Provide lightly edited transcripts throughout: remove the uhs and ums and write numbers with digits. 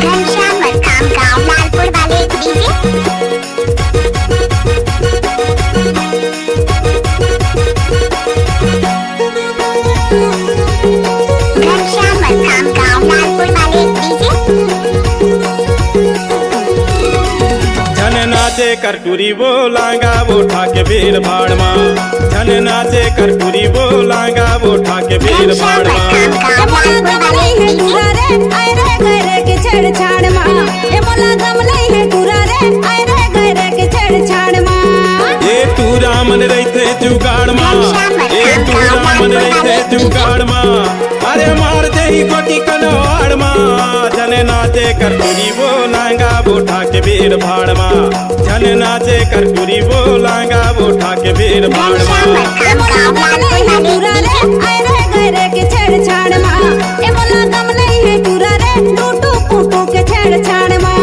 घनश्याम मरकाम गाँव लालपुर वाले डीजे। घनश्याम मरकाम गाँव लालपुर वाले डीजे। झन नाचे करटूरी बोलांगा वो ठाके भीड़ भाड़ माँ। झन नाचे करटूरी बोलांगा वो ठाके भीड़ भाड़ माँ। छेड़छाड़ माँ ये मोला गम नहीं है टूरा रे आए रे गहरे के छेड़छाड़ माँ। ये टूरा मन रही थे जुगाड़ माँ। ये टूरा मन रही थे जुगाड़ माँ। अरे मार दे ही गोटी कनवाड़ माँ। झन नाचे करटूरी बोलांगा वो ठाके भीड़ भाड़ माँ। झन नाचे करटूरी बोलांगा वो ठाके भीड़ भाड़ माँ। ये मोला गम नहीं है टूरा रे आए रे गहरे के छेड़छाड़ माँ। ये मोला गम नहीं है टूरा रे टूटू फूटू के छेड़छाड़ माँ।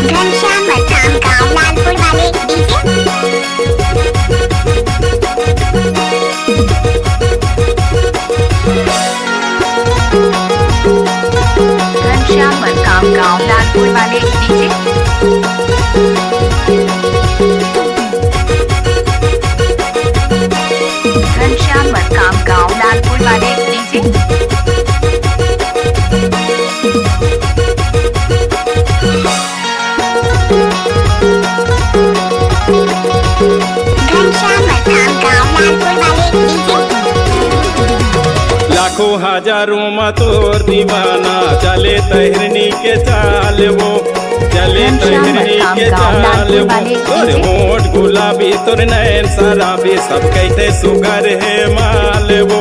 घनश्याम मरकाम गाँव लालपुर वाले डीजे। घनश्याम मरकाम गाँव लालपुर वाले डीजे। घनश्याम मरकाम गाँव लालपुर वाले डीजे। घनश्याम मरकाम गाँव लालपुर वाले डीजे। लाखों हजारों में तोर दीवाना चले तहरनी के चाल वो। चले तहरनी के चाल वो। तोर होठ गुलाबी तोर नैन शराबी सब कहते सुगर है माल वो।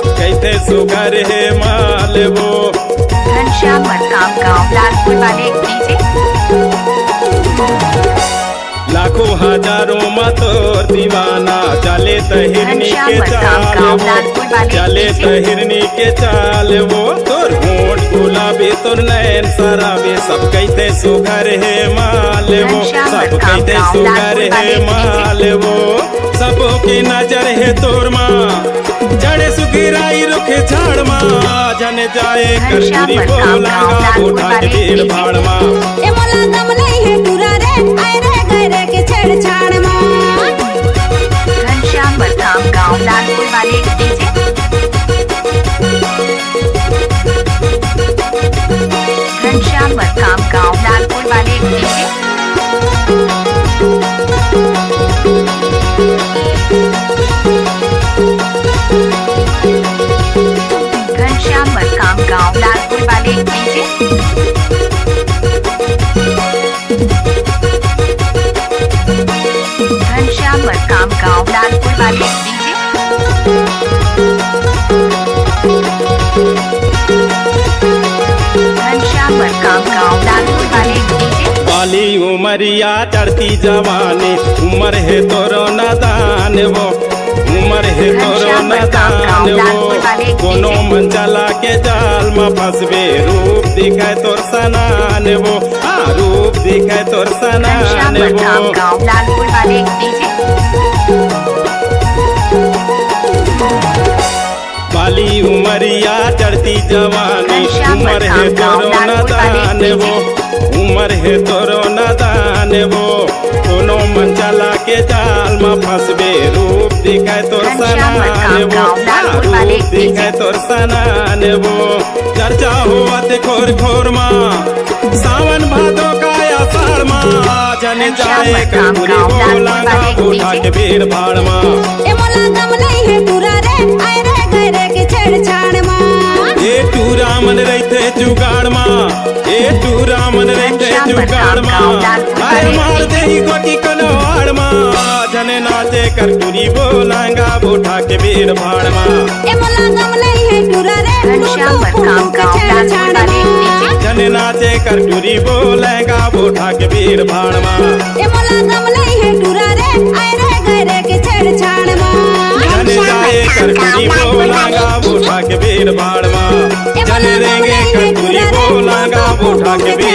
कहते सुगर है माल वो। घनश्याम मरकाम गाँव लालपुर वाले डीजे। लाखों हजारों में तोर दीवाना चले तहरनी के चाल वो। चले तहरनी के चाल वो। तोर होठ गुलाबी तोर नैन शराबी सब कहते सुगर है माल वो। सब कहते सुगर है माल वो। सबों की नजर है तोर माँ। जड़े सुगिराई रुखे झाड़ माँ। जन जाए करटूरी बोलांगा वो ठाके भीड़ भाड़ माँ। ये मोला गम नहीं है टूरा रे आए रे गहरे के छेड़छाड़ माँ। घनश्याम मरकाम गाँव लालपुर वाले डीजे। घनश्याम मरकाम गाँव लालपुर वाले डीजे। घनश्याम मरकाम गाँव लालपुर वाले डीजे। घनश्याम मरकाम गाँव लालपुर वाले डीजे। घनश्याम मरकाम गाँव लालपुर वाले डीजे। बाली उमरिया चढ़ती जवानी उम्र है तोरो नादान वो। उम्र है तोरो नादान वो। कोनो मन चला के जाल में फंसबे रूप दिखाए तोर सनान वो। रूप दिखाए तोर सनान वो। गाँव लालपुर वाले डीजे। बाली उमरिया चढ़ती जवानी उम्र है तोरो नादान वो। उम्र है तोरो नादान वो। कोनो मन चला के जाल में फंसबे रूप दिखाए तोर सनान वो। रूप दिखाए तोर सनान वो। चर्चा हुआ ते खोर खोर माँ। सावन भादो का आषाढ़ माँ। जन जाए करटूरी बोलांगा वो ठाके भीड़ भाड़ माँ। ये मोला गम नहीं है टूरा रे आए रे गहरे के छेड़छाड़ माँ। ये टूरा मन रही थे जुगाड़ माँ। ये टूरा मन रही थे जुगाड़ माँ। आए मार दे ही गोटी कनवाड़ माँ। झन नाचे करटूरी बोलांगा वो ठाके भीड़ भाड़ माँ। ये मोला गम नहीं है टूरा रे घनश्याम मरकाम गाँव लालपुर वाले डीजे। झन नाचे करटूरी बोलेगा वो ठाके भीड़ भाड़ माँ। ये मोला गम नहीं है टूरा रे आए रे गहरे के छेड़छाड़ माँ। झन जाए करटूरी बोलांगा वो ठाके भीड़ भाड़ माँ। झन देंगे करटूरी बोलांगा वो ठाके भीड़